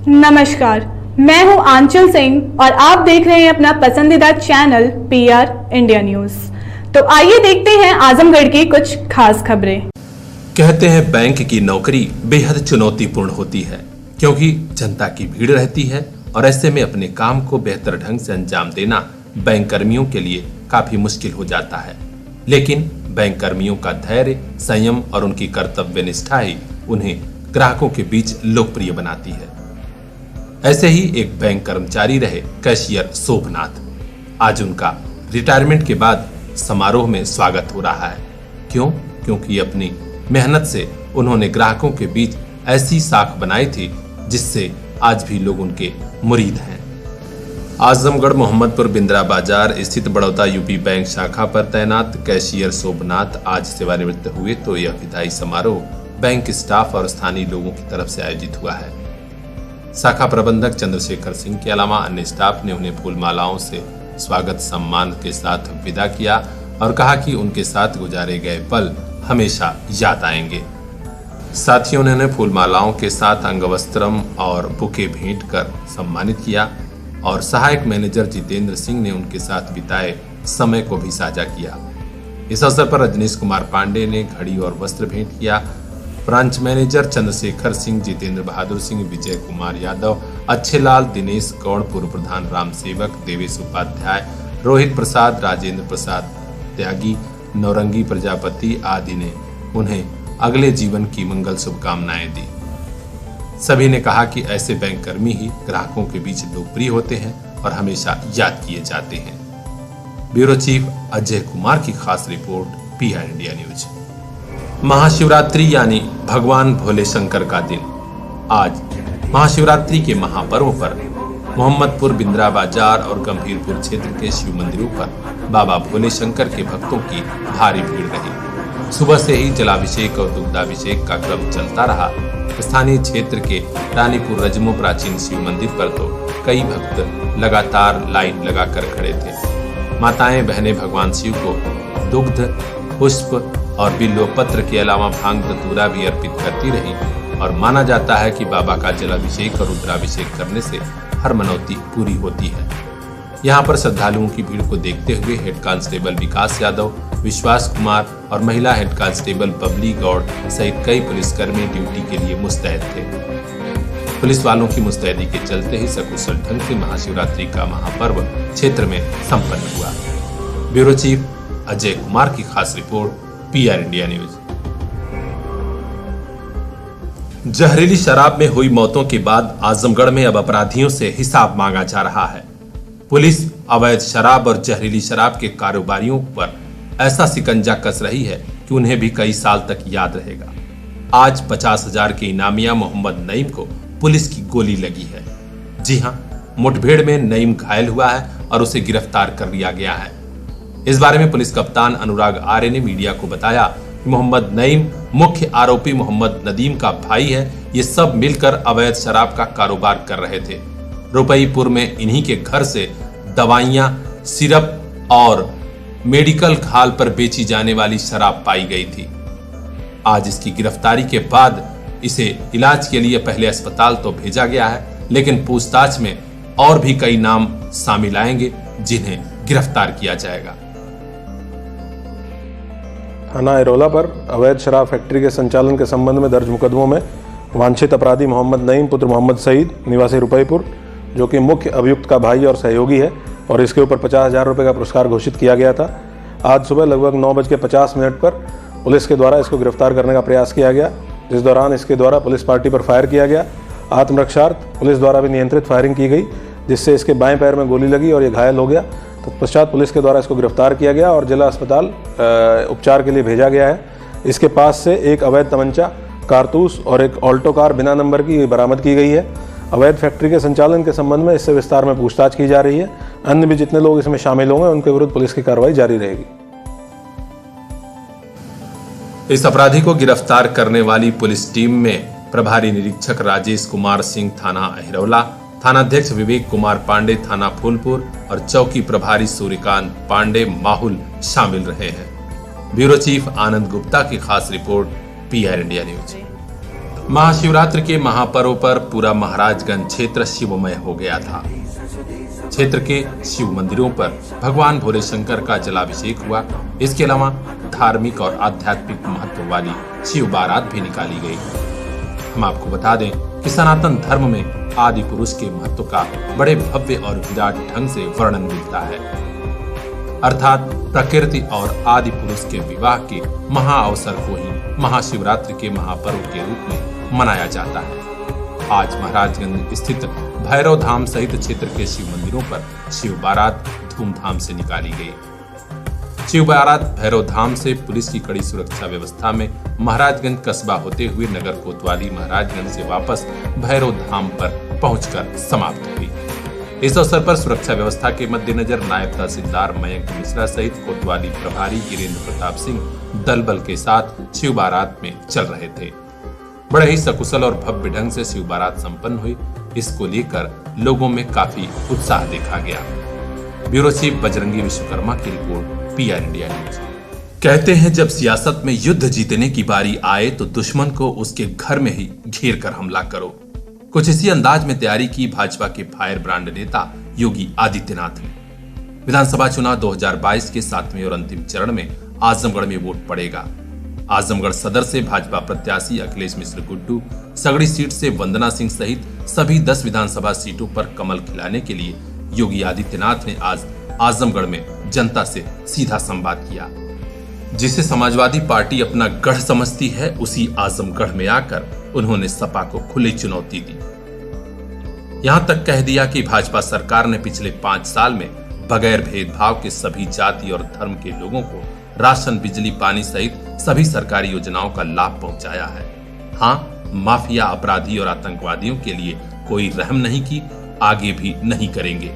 नमस्कार, मैं हूं आंचल सिंह और आप देख रहे हैं अपना पसंदीदा चैनल PR इंडिया न्यूज। तो आइए देखते हैं आजमगढ़ की कुछ खास खबरें। कहते हैं बैंक की नौकरी बेहद चुनौतीपूर्ण होती है क्योंकि जनता की भीड़ रहती है और ऐसे में अपने काम को बेहतर ढंग से अंजाम देना बैंक कर्मियों के लिए काफी मुश्किल हो जाता है। लेकिन बैंक कर्मियों का धैर्य, संयम और उनकी कर्तव्य निष्ठा ही उन्हें ग्राहकों के बीच लोकप्रिय बनाती है। ऐसे ही एक बैंक कर्मचारी रहे कैशियर शोभनाथ। आज उनका रिटायरमेंट के बाद समारोह में स्वागत हो रहा है। क्यों? क्योंकि अपनी मेहनत से उन्होंने ग्राहकों के बीच ऐसी साख बनाई थी जिससे आज भी लोग उनके मुरीद हैं। आजमगढ़ मोहम्मदपुर बिंद्रा बाजार स्थित बड़ौदा यूपी बैंक शाखा पर तैनात कैशियर शोभनाथ आज सेवानिवृत्त हुए तो यह विदाई समारोह बैंक स्टाफ और स्थानीय लोगों की तरफ से आयोजित हुआ है। शाखा प्रबंधक चंद्रशेखर सिंह के अलावा अन्य स्टाफ ने उन्हें फूल मालाओं से स्वागत सम्मान के साथ विदा किया और कहा कि उनके साथ गुजारे गए पल हमेशा याद आएंगे। साथियों ने उन्हें फूल मालाओं के साथ अंगवस्त्रम और बुके भेंट कर सम्मानित किया और सहायक मैनेजर जितेंद्र सिंह ने उनके साथ बिताए समय को भी साझा किया। इस अवसर पर रजनीश कुमार पांडे ने घड़ी और वस्त्र भेंट किया। ब्रांच मैनेजर चंद्रशेखर सिंह, जितेंद्र बहादुर सिंह, विजय कुमार यादव, अच्छे लाल, दिनेश गौड़, पूर्व प्रधान राम सेवक, देवेश उपाध्याय, रोहित प्रसाद, राजेंद्र प्रसाद त्यागी, नौरंगी प्रजापति आदि ने उन्हें अगले जीवन की मंगल शुभकामनाएं दी। सभी ने कहा कि ऐसे बैंक कर्मी ही ग्राहकों के बीच लोकप्रिय होते हैं और हमेशा याद किए जाते हैं। ब्यूरो चीफ अजय कुमार की खास report, PR India news. Mahashivratri यानी भगवान भोले शंकर का दिन। आज महाशिवरात्रि के महापर्व पर मोहम्मदपुर बिंद्रा बाजार और गंभीरपुर क्षेत्र के शिव मंदिरों पर बाबा भोले शंकर के भक्तों की भारी भीड़ रही। सुबह से ही जलाभिषेक और दुग्धाभिषेक का क्रम चलता रहा। स्थानीय क्षेत्र के रानीपुर रजमो प्राचीन शिव मंदिर पर तो कई भक्त लगातार लाइन लगाकर खड़े थे। माताएं बहनें भगवान शिव को दुग्ध, पुष्प और बिल्वपत्र के अलावा भांग धतूरा भी अर्पित करती रही और माना जाता है कि बाबा का जलाभिषेक और रुद्राभिषेक करने से हर मनौती पूरी होती है। यहाँ पर श्रद्धालुओं की भीड़ को देखते हुए हेड कांस्टेबल विकास यादव, विश्वास कुमार और महिला हेड कांस्टेबल बबली गौड़ सहित कई पुलिसकर्मी ड्यूटी के लिए मुस्तैद थे। पुलिस वालों की मुस्तैदी के चलते ही सकुशल ढंग से महाशिवरात्रि का महापर्व क्षेत्र में संपन्न हुआ। ब्यूरो चीफ अजय कुमार की खास रिपोर्ट, PR इंडिया न्यूज। जहरीली शराब में हुई मौतों के बाद आजमगढ़ में अब अपराधियों से हिसाब मांगा जा रहा है। पुलिस अवैध शराब और जहरीली शराब के कारोबारियों पर ऐसा शिकंजा कस रही है कि उन्हें भी कई साल तक याद रहेगा। आज 50,000 के इनामिया मोहम्मद नईम को पुलिस की गोली लगी है। जी हां, मुठभेड़ में नईम घायल हुआ है और उसे गिरफ्तार कर लिया गया है। इस बारे में पुलिस कप्तान अनुराग आर्य ने मीडिया को बताया कि मोहम्मद नईम मुख्य आरोपी मोहम्मद नदीम का भाई है। ये सब मिलकर अवैध शराब का कारोबार कर रहे थे। रुपईपुर में इन्हीं के घर से दवाइयां, सिरप और मेडिकल खाल पर बेची जाने वाली शराब पाई गई थी। आज इसकी गिरफ्तारी के बाद इसे इलाज के लिए पहले अस्पताल तो भेजा गया है, लेकिन पूछताछ में और भी कई नाम शामिल आएंगे जिन्हें गिरफ्तार किया जाएगा। थाना एरोला पर अवैध शराब फैक्ट्री के संचालन के संबंध में दर्ज मुकदमों में वांछित अपराधी मोहम्मद नईम पुत्र मोहम्मद सईद निवासी रुपईपुर, जो कि मुख्य अभियुक्त का भाई और सहयोगी है और इसके ऊपर 50,000 रुपये का पुरस्कार घोषित किया गया था। आज सुबह लगभग 9:50 पर पुलिस के द्वारा इसको गिरफ्तार करने का प्रयास किया गया, जिस दौरान इसके द्वारा पुलिस पार्टी पर फायर किया गया। आत्मरक्षार्थ पुलिस द्वारा भी नियंत्रित फायरिंग की गई, जिससे इसके बाएं पैर में गोली लगी और ये घायल हो गया। तत्पश्चात पुलिस के द्वारा इसको गिरफ्तार किया गया और जिला अस्पताल उपचार के लिए भेजा गया है। इसके पास से एक अवैध तमंचा, कारतूस और एक ऑल्टो कार बिना नंबर की बरामद की गई है। अवैध फैक्ट्री के संचालन के संबंध में इससे विस्तार में पूछताछ की जा रही है। अन्य भी जितने लोग इसमें शामिल होंगे उनके विरुद्ध पुलिस की कार्रवाई जारी रहेगी। इस अपराधी को गिरफ्तार करने वाली पुलिस टीम में प्रभारी निरीक्षक राजेश कुमार सिंह थाना अहिरौला, थानाध्यक्ष विवेक कुमार पांडे थाना फूलपुर और चौकी प्रभारी सूर्यकांत पांडे माहुल शामिल रहे हैं। ब्यूरो चीफ आनंद गुप्ता की खास report, PR India news. Mahashivratri के महापर्व पर पूरा महाराजगंज क्षेत्र शिवमय हो गया था। क्षेत्र के शिव मंदिरों पर भगवान भोले शंकर का जलाभिषेक हुआ। इसके अलावा धार्मिक और आध्यात्मिक महत्व वाली शिव बारात भी निकाली गई। हम आपको बता दें कि सनातन धर्म में आदि पुरुष के महत्व का बड़े भव्य और विराट ढंग से वर्णन मिलता है, अर्थात प्रकृति और आदि पुरुष के विवाह के महा अवसर को ही महाशिवरात्रि के महापर्व के रूप में मनाया जाता है। आज महाराजगंज स्थित भैरव धाम सहित क्षेत्र के शिव मंदिरों पर शिव बारात धूमधाम से निकाली गई। शिव बारात भैरव धाम से पुलिस की कड़ी सुरक्षा व्यवस्था में महाराजगंज कस्बा होते हुए नगर कोतवाली महाराजगंज से वापस भैरव धाम पर पहुंचकर समाप्त हुई। इस अवसर पर सुरक्षा व्यवस्था के मद्देनजर नायब तहसीलदार मयंक मिश्रा सहित कोतवाली प्रभारी गिरेंद्र प्रताप सिंह दल बल के साथ शिव बारात में चल रहे थे। बड़े ही सकुशल और भव्य ढंग से शिव बारात संपन्न हुई। इसको लेकर लोगों में काफी उत्साह देखा गया। ब्यूरो चीफ बजरंगी विश्वकर्मा की रिपोर्ट, PR इंडिया न्यूज। कहते हैं जब सियासत में युद्ध जीतने की बारी आए तो दुश्मन को उसके घर में ही घेर कर हमला करो। कुछ इसी अंदाज में तैयारी की भाजपा के फायर ब्रांड नेता योगी आदित्यनाथ ने। विधानसभा चुनाव 2022 के 7वें और अंतिम चरण में आजमगढ़ में वोट पड़ेगा। आजमगढ़ सदर से भाजपा प्रत्याशी अखिलेश मिश्र गुड्डू, सगड़ी सीट से वंदना सिंह सहित सभी 10 विधानसभा सीटों पर कमल खिलाने के लिए योगी आदित्यनाथ ने आज आजमगढ़ में जनता से सीधा संवाद किया। जिसे समाजवादी पार्टी अपना गढ़ समझती है, उसी आजमगढ़ में आकर उन्होंने सपा को खुली चुनौती दी। यहां तक कह दिया कि भाजपा सरकार ने पिछले 5 साल में बगैर भेदभाव के सभी जाति और धर्म के लोगों को राशन, बिजली, पानी सहित सभी सरकारी योजनाओं का लाभ पहुंचाया है। हाँ, माफिया, अपराधी और आतंकवादियों के लिए कोई रहम नहीं की, आगे भी नहीं करेंगे।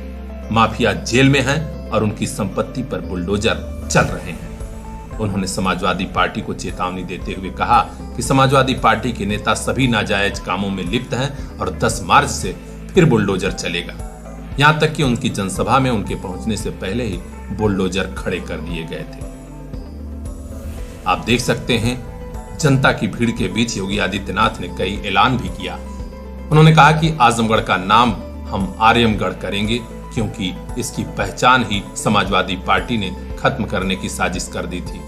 माफिया जेल में हैं और उनकी संपत्ति पर बुलडोजर चल रहे हैं। उन्होंने समाजवादी पार्टी को चेतावनी देते हुए कहा कि समाजवादी पार्टी के नेता सभी नाजायज कामों में लिप्त हैं और 10 मार्च से फिर बुलडोजर चलेगा। यहां तक कि उनकी जनसभा में उनके पहुंचने से पहले ही बुलडोजर खड़े कर दिए गए थे। आप देख सकते हैं जनता की भीड़ के बीच योगी आदित्यनाथ ने कई ऐलान भी किया। उन्होंने कहा कि आजमगढ़ का नाम हम आर्यमगढ़ करेंगे क्योंकि इसकी पहचान ही समाजवादी पार्टी ने खत्म करने की साजिश कर दी थी।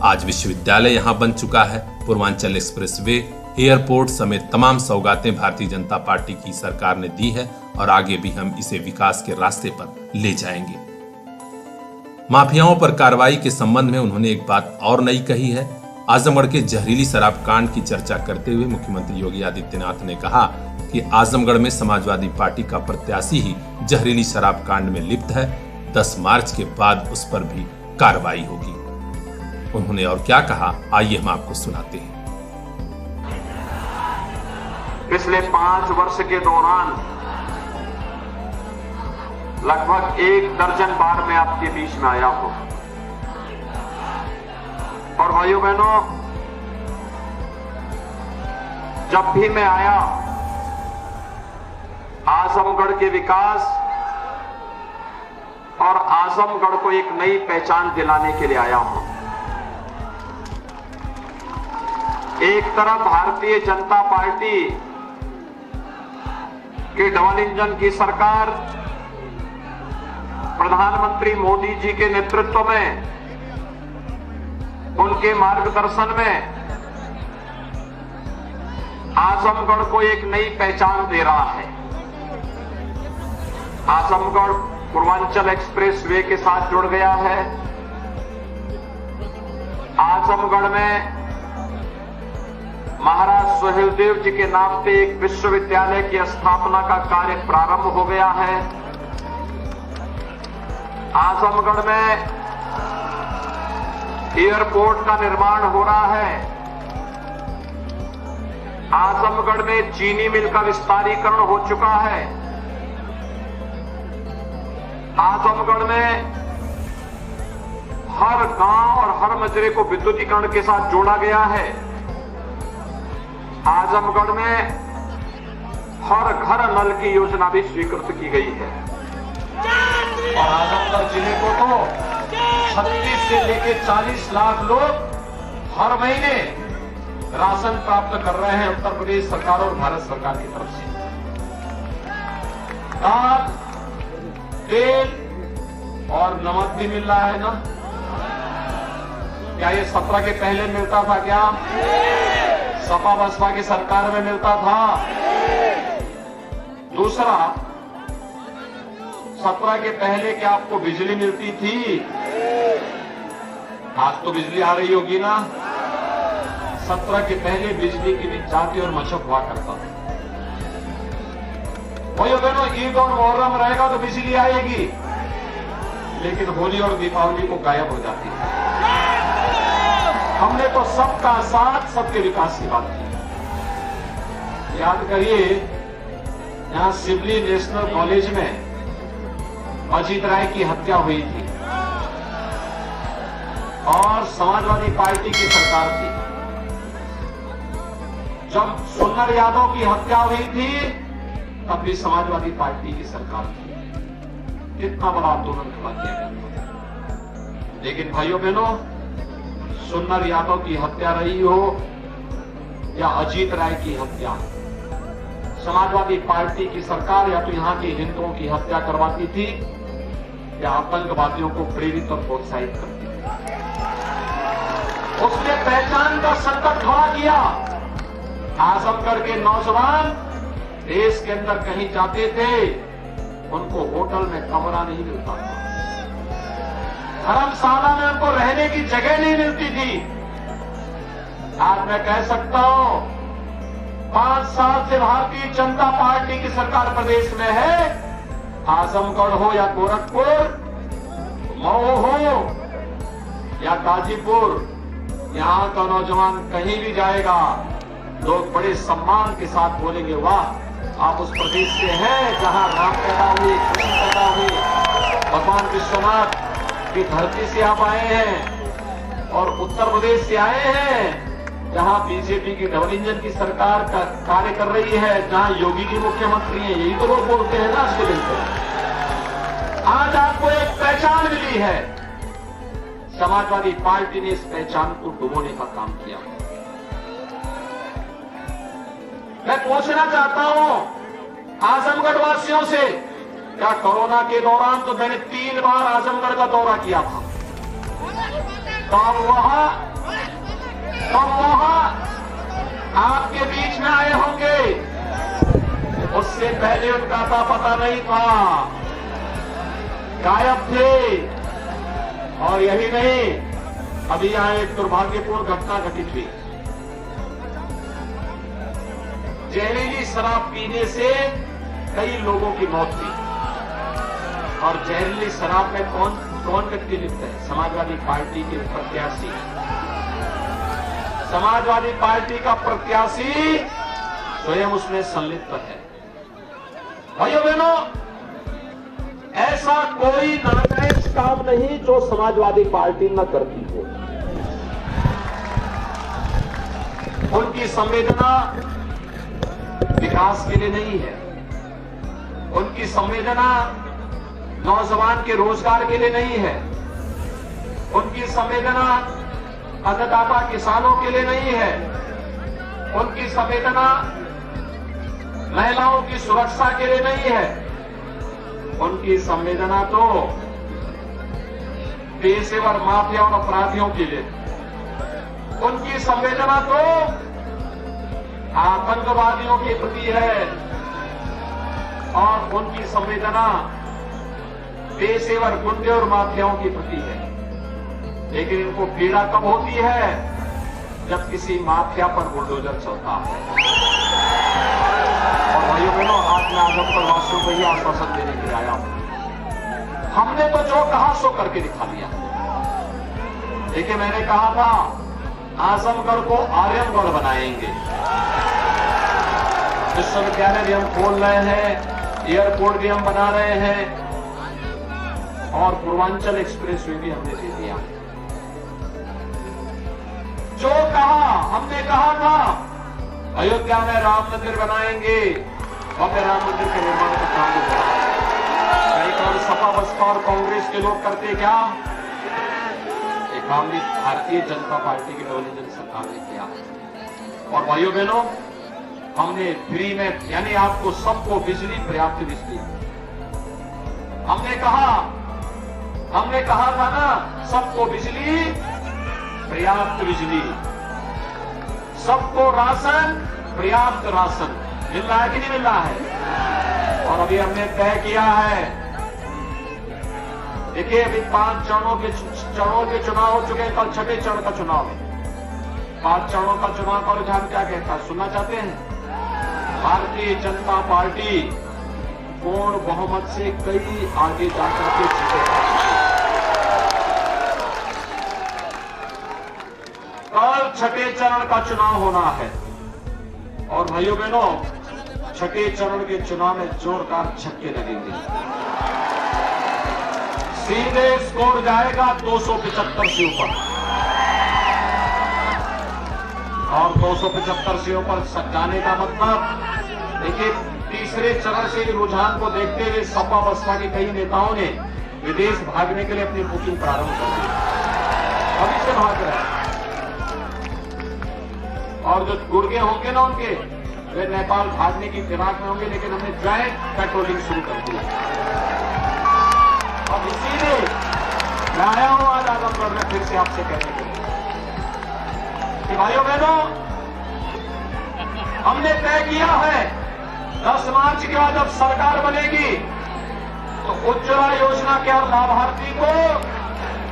आज विश्वविद्यालय यहां बन चुका है। पूर्वांचल एक्सप्रेसवे, एयरपोर्ट समेत तमाम सौगातें भारतीय जनता पार्टी की सरकार ने दी है और आगे भी हम इसे विकास के रास्ते पर ले जाएंगे। माफियाओं पर कार्रवाई के संबंध में उन्होंने एक बात और नई कही है। आजमगढ़ के जहरीली शराब कांड की चर्चा करते हुए मुख्यमंत्री योगी आदित्यनाथ ने कहा कि आजमगढ़ में समाजवादी पार्टी का प्रत्याशी ही जहरीली शराब कांड में लिप्त है। 10 मार्च के बाद उस पर भी कार्रवाई होगी। उन्होंने और क्या कहा, आइए हम आपको सुनाते हैं। पिछले 5 वर्ष के दौरान लगभग 1 दर्जन बार मैं आपके बीच में आया हूं और भाइयों बहनों, जब भी मैं आया आजमगढ़ के विकास और आजमगढ़ को एक नई पहचान दिलाने के लिए आया हूं। एक तरफ भारतीय जनता पार्टी के डबल इंजन की सरकार प्रधानमंत्री मोदी जी के नेतृत्व में, उनके मार्गदर्शन में आजमगढ़ को एक नई पहचान दे रहा है। आजमगढ़ पूर्वांचल एक्सप्रेसवे के साथ जुड़ गया है। आजमगढ़ में महाराज सुहेलदेव जी के नाम पे एक विश्वविद्यालय की स्थापना का कार्य प्रारंभ हो गया है। आजमगढ़ में एयरपोर्ट का निर्माण हो रहा है। आजमगढ़ में चीनी मिल का विस्तारीकरण हो चुका है। आजमगढ़ में हर गांव और हर मजरे को विद्युतीकरण के साथ जोड़ा गया है। आजमगढ़ में हर घर नल की योजना भी स्वीकृत की गई है और आजमगढ़ जिले को तो 36 से लेकर 40 लाख लोग हर महीने राशन प्राप्त कर रहे हैं उत्तर प्रदेश सरकार और भारत सरकार की तरफ से। दाल, तेल और नमक भी मिल रहा है ना? क्या ये 17 के पहले मिलता था क्या? सपा बसपा की सरकार में मिलता था? दूसरा, 17 के पहले क्या आपको बिजली मिलती थी? आज तो बिजली आ रही होगी ना? 17 के पहले बिजली की भी चाटी और मशक हुआ करता था। वही बहनों, ईद और मुहर्रम रहेगा तो बिजली आएगी, लेकिन होली और दीपावली को गायब हो जाती है। हमने तो सबका साथ सबके विकास की बात की। याद करिए, यहां सिवली नेशनल कॉलेज में अजीत राय की हत्या हुई थी और समाजवादी पार्टी की सरकार थी। जब सुन्नर यादव की हत्या हुई थी तब भी समाजवादी पार्टी की सरकार थी। कितना बड़ा आंदोलन खड़ा किया गया था। लेकिन भाइयों बहनों, सुन्नर यादव की हत्या रही हो या अजीत राय की हत्या, समाजवादी पार्टी की सरकार या तो यहां के हिंदुओं की हत्या करवाती थी या आतंकवादियों को प्रेरित और प्रोत्साहित करती थी। उसने पहचान का संकट खड़ा किया। आजमगढ़ के नौजवान देश के अंदर कहीं जाते थे, उनको होटल में कमरा नहीं मिलता था, धर्मशाला में उनको रहने की जगह नहीं मिलती थी। आज मैं कह सकता हूं, 5 साल से भारतीय जनता पार्टी की सरकार प्रदेश में है। आजमगढ़ हो या गोरखपुर, मऊ हो या गाजीपुर, यहां का नौजवान कहीं भी जाएगा, लोग बड़े सम्मान के साथ बोलेंगे, वाह आप उस प्रदेश से हैं जहां राम पैदा हुए, कृष्ण पैदा हुए, भगवान विश्वनाथ की धरती से आप आए हैं, और उत्तर प्रदेश से आए हैं जहां बीजेपी की डबल इंजन की सरकार का कार्य कर रही है, जहां योगी जी मुख्यमंत्री हैं। यही तो लोग बोलते हैं ना आज के दिन को। आज आपको एक पहचान मिली है, समाजवादी पार्टी ने इस पहचान को डुबोने का काम किया। मैं पूछना चाहता हूं आजमगढ़ वासियों से, क्या कोरोना के दौरान तो मैंने 3 बार आजमगढ़ का दौरा किया था, तो वहां आपके बीच में आए होंगे, उससे पहले उनका पता नहीं था, गायब थे। और यही नहीं, अभी यहां एक दुर्भाग्यपूर्ण घटना घटित हुई। जहरीली शराब पीने से कई लोगों की मौत हुई। और जहरीली शराब में कौन व्यक्ति लिप्त है? समाजवादी पार्टी के प्रत्याशी। समाजवादी पार्टी का प्रत्याशी स्वयं उसमें संलिप्त है। भाइयों बहनों, ऐसा कोई नाजायज काम नहीं जो समाजवादी पार्टी न करती हो। उनकी संवेदना विकास के लिए नहीं है, उनकी संवेदना नौजवान के रोजगार के लिए नहीं है, उनकी संवेदना अन्नदाता किसानों के लिए नहीं है, उनकी संवेदना महिलाओं की सुरक्षा के लिए नहीं है, उनकी संवेदना तो पेशेवर माफिया और अपराधियों के लिए, उनकी संवेदना तो आतंकवादियों के प्रति है, और उनकी संवेदना पेशेवर गुंडे और माफियाओं के प्रति है। लेकिन इनको पीड़ा कब होती है? जब किसी माफिया पर बुलडोजर चलता है। और भाइयों बहनों, आज मैं आजमगढ़ वासियों को यह आश्वासन देने के लिए आया हूं, हमने तो जो कहा सो करके दिखा दिया। देखिए, मैंने कहा था आजमगढ़ को आर्यमगढ़ बनाएंगे, विश्वविद्यालय भी हम खोल रहे हैं, एयरपोर्ट भी हम बना रहे हैं, और पूर्वांचल एक्सप्रेस वे भी हमने दे दिया। जो कहा, हमने कहा था अयोध्या में राम मंदिर बनाएंगे, भव्य राम मंदिर के निर्माण का काम हो रहा है। कई काम सपा बसपा और कांग्रेस के लोग करते क्या? एक काम भी भारतीय जनता पार्टी की डबल इंजन सरकार ने किया। और भाइयों बहनों, हमने फ्री में यानी आपको सबको बिजली, पर्याप्त बिजली, हमने कहा था ना, सबको बिजली, पर्याप्त बिजली, सबको राशन, पर्याप्त राशन मिल रहा है कि नहीं मिल रहा है। और अभी हमने तय किया है, देखिए अभी 5 चरणों के चुनाव हो चुके हैं, कल 6वें चरण का चुनाव है। 5 चरणों का चुनाव का रुझान क्या कहता है, सुनना चाहते हैं? भारतीय जनता पार्टी पूर्ण बहुमत से कई आगे जाकर के जीतेगी। कल 6वें चरण का चुनाव होना है और भाइयों बहनों, 6वें चरण के चुनाव में जोरदार छक्के लगेंगे। सीधे स्कोर जाएगा 275 से ऊपर और 275 से ऊपर जाने का मतलब, देखिए तीसरे चरण से रुझान को देखते हुए सपा बसपा के कई नेताओं ने विदेश भागने के लिए अपनी बुकिंग प्रारंभ कर दी, अभी से भाग रहे हैं। और जो गुर्गे होंगे ना उनके, वे नेपाल भागने की फिराक में होंगे, लेकिन हमने ज्वाइंट पेट्रोलिंग शुरू कर दी। अब इसीलिए मैं आया हूं आज आजमगढ़ में फिर से आपसे कहने के लिए कि भाइयों बहनों, हमने तय किया है 10 मार्च के बाद जब सरकार बनेगी तो उज्ज्वला योजना के हर लाभार्थी को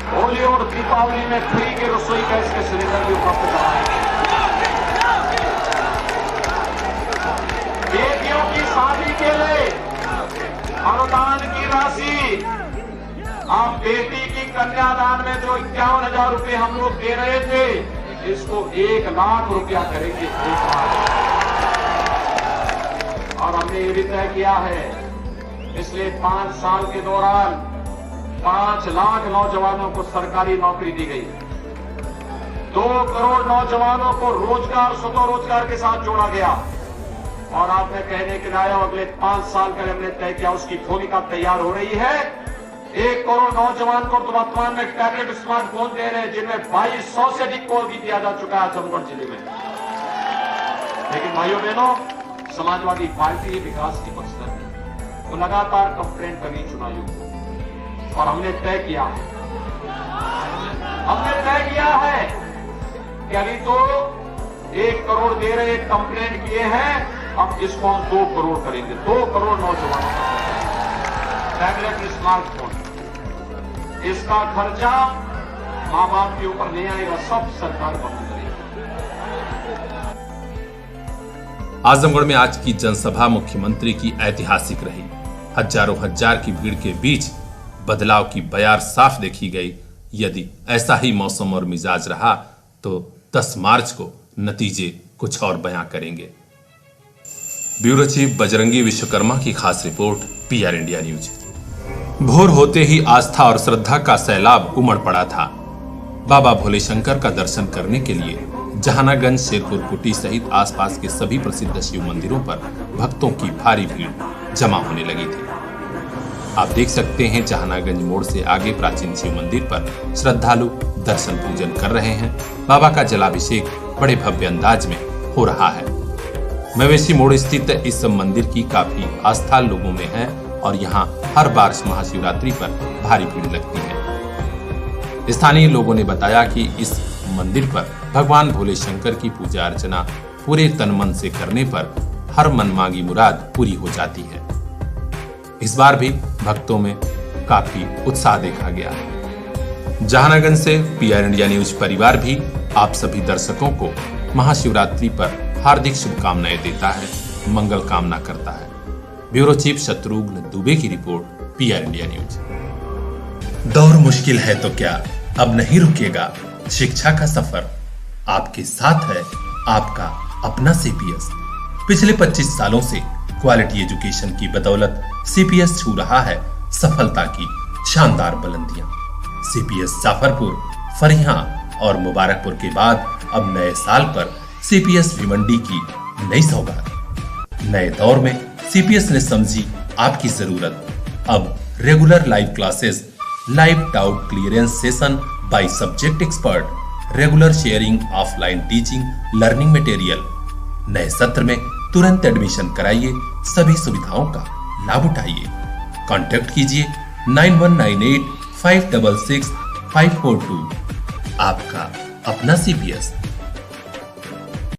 होली और दीपावली में फ्री के रसोई गैस के सिलेंडर भी उपलब्ध कराएंगे। बेटियों की शादी के लिए अनुदान की राशि, आप बेटी की कन्यादान में जो 51,000 रुपए हम लोग दे रहे थे, इसको 1 लाख रुपया करेंगे एक बार। और हमने ये भी तय किया है, पिछले 5 साल के दौरान 5 लाख नौजवानों को सरकारी नौकरी दी गई। 2 करोड़ नौजवानों को रोजगार, स्वतः रोजगार के साथ जोड़ा गया। और आपने कहने के लाया अगले 5 साल का हमने तय किया, उसकी भूमिका तैयार हो रही है। 1 करोड़ नौजवान को तो वर्तमान में टैबलेट, स्मार्टफोन दे रहे हैं, जिनमें 2200 से अधिक कॉल भी दिया जा चुका है आजमगढ़ जिले में। लेकिन भाइयों बहनों, समाजवादी पार्टी विकास की मकसद है, तो लगातार कंप्लेंट करी चुनाव को। और हमने तय किया है कि अभी तो 1 करोड़ दे रहे, कंप्लेंट किए हैं, अब इसको हम 2 करोड़ करेंगे। 2 करोड़ नौजवानों का टैबलेट, स्मार्टफोन, इसका खर्चा मां बाप के ऊपर नहीं आएगा, सब सरकार वहन करेगी। आजमगढ़ में आज की जनसभा मुख्यमंत्री की ऐतिहासिक रही। हजारों हजार की भीड़ के बीच बदलाव की बयार साफ देखी गई। यदि ऐसा ही मौसम और मिजाज रहा तो 10 मार्च को नतीजे कुछ और बयां करेंगे। ब्यूरो चीफ बजरंगी विश्वकर्मा की खास रिपोर्ट, PR इंडिया न्यूज। भोर होते ही आस्था और श्रद्धा का सैलाब उमड़ पड़ा था। बाबा भोले शंकर का दर्शन करने के लिए जहानागंज, शेरपुर कुटी सहित आसपास के सभी प्रसिद्ध शिव मंदिरों पर भक्तों की भारी भीड़ जमा होने लगी थी। आप देख सकते हैं जहानागंज मोड़ से आगे प्राचीन शिव मंदिर पर श्रद्धालु दर्शन पूजन कर रहे हैं। बाबा का जलाभिषेक बड़े भव्य अंदाज में हो रहा है। मवेशी मोड़ स्थित इस मंदिर की काफी आस्था लोगों में है और यहाँ हर बार महाशिवरात्रि पर भारी भीड़ लगती है। स्थानीय लोगों ने बताया कि इस मंदिर पर भगवान भोले शंकर की पूजा अर्चना पूरे तन मन से करने पर हर मनमांगी मुराद पूरी हो जाती है। इस बार भी भक्तों में काफी उत्साह देखा गया। जहानागंज से PR इंडिया न्यूज परिवार भी आप सभी दर्शकों को महाशिवरात्रि पर हार्दिक शुभकामनाएं देता है, मंगल कामना करता है। ब्यूरो चीफ शत्रुघ्न दुबे की रिपोर्ट, PR इंडिया न्यूज। दौर मुश्किल है तो क्या, अब नहीं रुकेगा शिक्षा का सफर। आपके साथ है आपका अपना CPS। पिछले 25 सालों से क्वालिटी एजुकेशन की बदौलत CPS छू रहा है सफलता की शानदार बुलंदियां। CPS जाफरपुर, फरियां और मुबारकपुर के बाद अब नए साल पर CPS भिवंडी की नई सौगात। नए दौर में CPS ने समझी आपकी जरूरत। अब regular live classes, live doubt clearance session by subject expert, regular sharing, offline teaching, learning material. नए सत्र में तुरंत एडमिशन कराइए, सभी सुविधाओं का लाभ उठाइए। कॉन्टैक्ट कीजिए 9198566542। आपका अपना CPS।